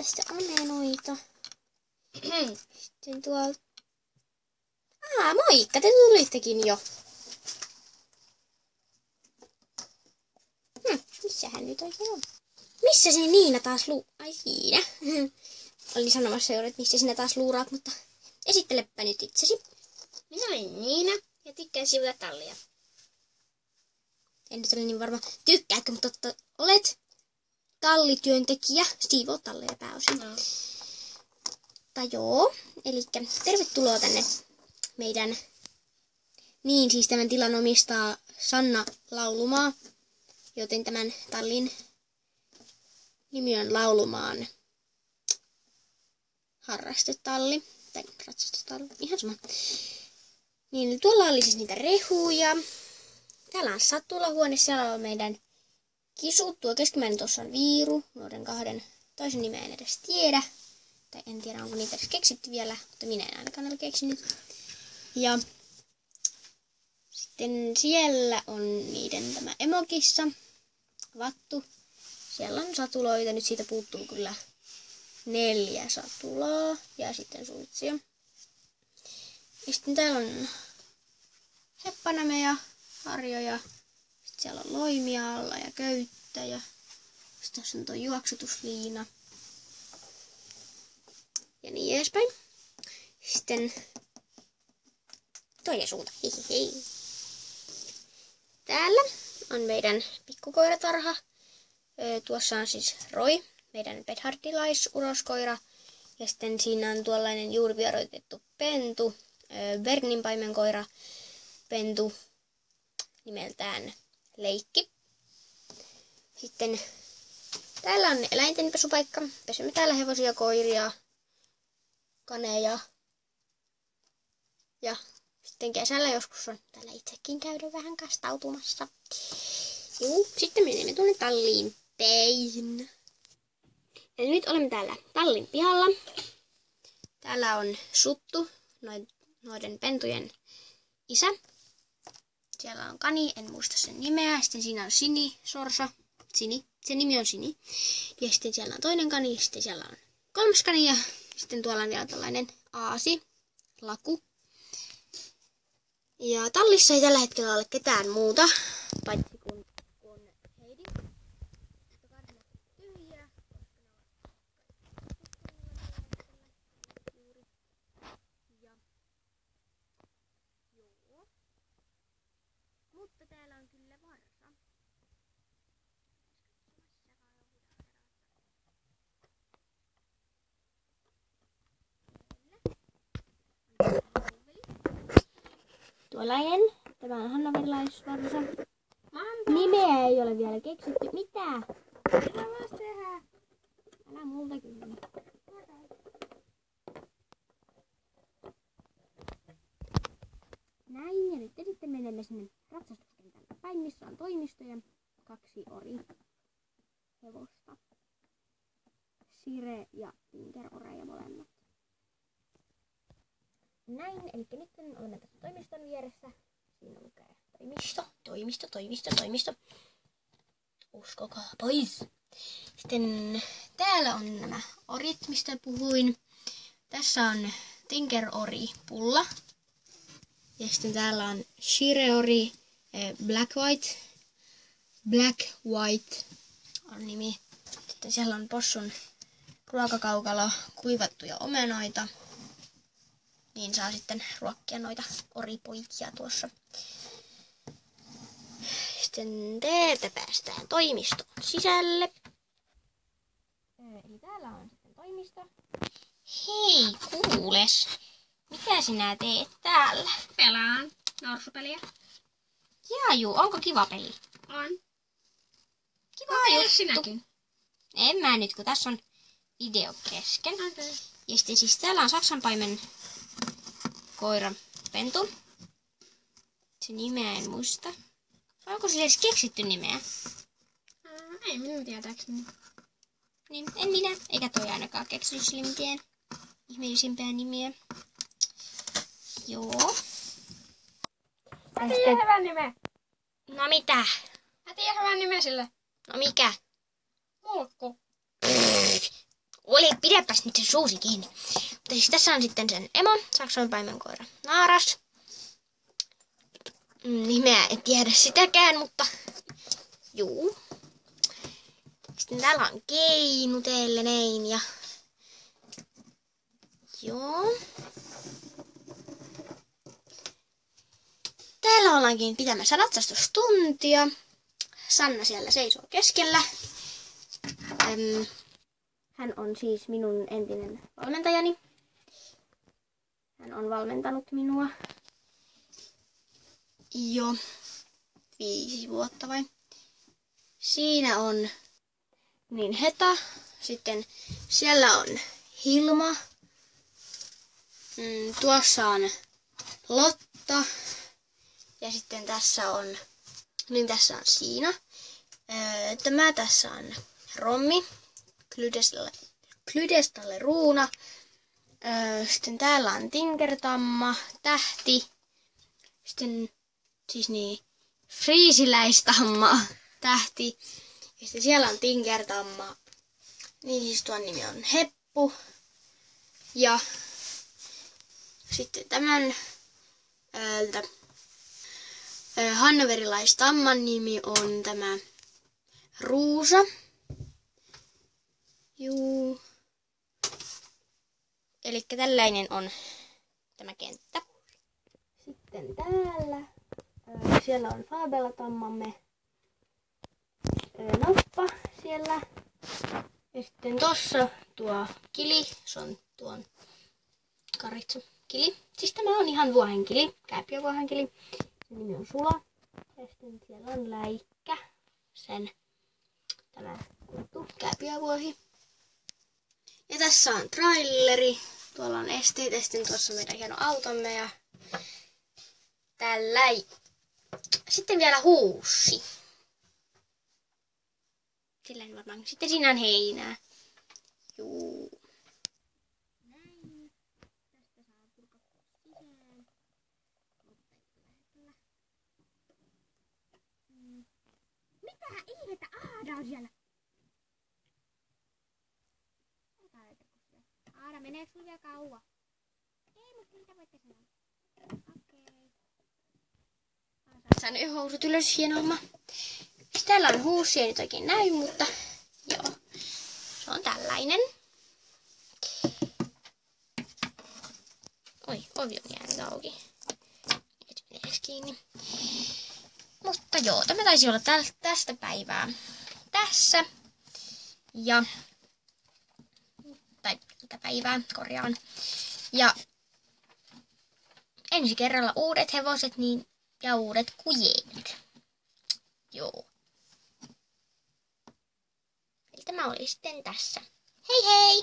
sitten amenoita. Sitten tuolta... moikka, te tulittekin jo. Missähän nyt oikein on? Missä se Niina taas Ai siinä. Olin sanomassa juuri, että missä sinä taas luuraat, mutta esittelepä nyt itsesi. Minä olen Niina ja tykkään siivota tallia. En nyt ole niin varma, tykkääkö, mutta olet tallityöntekijä, siivoo talleja pääosin. No. Tai joo, eli tervetuloa tänne meidän, siis tämän tilan omistaa Sanna Laulumaa, joten tämän tallin nimi on Laulumaan harrastetalli, tai ratsastutalli, ihan sama. Niin tuolla oli siis niitä rehuja. Täällä on satulahuone, siellä on meidän kisut. Tuo keskimmäinen tuossa on Viiru, nuoren kahden toisen nimeä en edes tiedä. Tai en tiedä, onko niitä edes keksitty vielä, mutta minä en ainakaan ole keksinyt. Ja sitten siellä on niiden tämä emokissa, vattu. Siellä on satuloita, nyt siitä puuttuu kyllä 4 satulaa ja sitten suitsia. Ja sitten täällä on Heppanäme ja Harjo ja sitten siellä on loimia alla ja köyttä ja sitten tässä on tuo juoksutusliina. Ja niin edespäin. Sitten toinen suunta. Hei. Täällä on meidän pikkukoiratarha. Tuossa on siis Roy, meidän bedhardilais-uroskoira. Ja sitten siinä on tuollainen juuri vieroitettu pentu, Bernin paimenkoira pentu nimeltään Leikki. Sitten täällä on eläintenpesupaikka. Pesemme täällä hevosia, koiria, kaneja. Ja sitten kesällä joskus on täällä itsekin käydä vähän kastautumassa. Juu, sitten menemme tuonne talliin päin. Eli nyt olemme täällä tallin pihalla. Täällä on Suttu, noiden pentujen isä. Siellä on Kani, en muista sen nimeä. Sitten siinä on Sini, Sorsa. Se nimi on Sini. Ja sitten siellä on toinen Kani, sitten siellä on 3. Kani ja sitten tuolla on vielä tällainen Aasi, Laku. Ja tallissa ei tällä hetkellä ole ketään muuta, paitsi kun Heidi. Tyhjää, mutta täällä on kyllä varsa. Tuollainen. Tämä on hannaverilaisvarsa. Nimeä ei ole vielä keksitty. Mitä? Mitä voisi tehdä? Älä multa kyllä. Näin, ja nyt sitten menemme sinne ratsastuskentälle päin, missä on toimisto ja 2 hevosta. Sire ja Tinker-oreja molemmat. Näin, eli nyt olemme tässä toimiston vieressä. Siinä lukee toimisto. Uskokaa pois. Sitten täällä on nämä orit, mistä puhuin. Tässä on Tinker-ori-pulla. Ja sitten täällä on Shire-ori Black White on nimi. Sitten siellä on possun ruokakaukalo, kuivattuja omenoita. Niin saa sitten ruokkia noita oripoikia tuossa. Sitten täältä päästään toimistoon sisälle. Eli täällä on sitten toimisto. Hei, kuules. Mitä sinä teet täällä? Pelaan norsupeliä. Jaaju, onko kiva peli? On. Kiva juttu. Sinäkin. En mä nyt, kun tässä on video kesken. Okay. Ja sitten siis täällä on saksanpaimen koira pentu. Se nimeä en muista. Onko sille edes keksitty nimeä? Ei minun tietääkseni. Niin, en minä. Eikä toi ainakaan keksinyt sille mitään ihmeellisimpää nimiä. Joo. Mä tiedän hyvän nimen. No mitä? Mä tiedän hyvän nimen sille. No mikä? Mulkku. Oli, pidäpäs nyt se suusi kiinni. Mutta siis tässä on sitten sen emo, Saksan paimenkoira Naaras. Nimeä en tiedä sitäkään, mutta juu. Sitten täällä on Keinu teille näin ja joo. Täällä ollaankin pitämässä ratsastustuntia. Sanna siellä seisoo keskellä. Hän on siis minun entinen valmentajani. Hän on valmentanut minua jo 5 vuotta vai? Siinä on niin Heta. Sitten siellä on Hilma. Tuossa on Lotta. Ja sitten tässä on Siina. Tämä tässä on Rommi. Klydestalle Ruuna. Sitten täällä on Tinkertamma, Tähti. Sitten siis friisiläistamma, Tähti. Ja sitten siellä on Tinkertamma. Niin siis tuon nimi on Heppu. Ja sitten tämän hannoverilaistamman nimi on tämä Ruusa. Juu. Elikkä tällainen on tämä kenttä. Sitten täällä. Siellä on Fabella-tammamme. Noppa siellä. Ja sitten tossa tuo Kili. Se on tuon Karitsu Kili. Siis tämä on ihan vuohenkili. Kääpiövuohenkili. Sen nimi on Sula. Ja sitten siellä on Läikkä. Tämä kuttu. Kääpiövuohi. Ja tässä on traileri. Tuolla on esteet. Ja sitten tuossa on meidän hieno automme. Ja tällä. Sitten vielä huussi. Sillä varmaan. Sitten siinä on heinää. Juu. Näin. Tästä saa purkattua sisään. Mitä ihmettä? Aada on siellä. Aada, meneekö sulla vielä kauan? Ei, mutta mitä voitte sanoa? Okei. Saan housut ylös, hieno homma. Täällä on huussi, ei nyt oikein näy, mutta joo. Se on tällainen. Oi, ovi on jäänyt auki. Et mene edes kiinni. Mutta joo, tämä taisi olla tästä päivää tässä. Ja tai tätä päivää korjaan. Ja ensi kerralla uudet hevoset ja uudet kujeet. Joo. Eli tämä oli sitten tässä. Hei hei!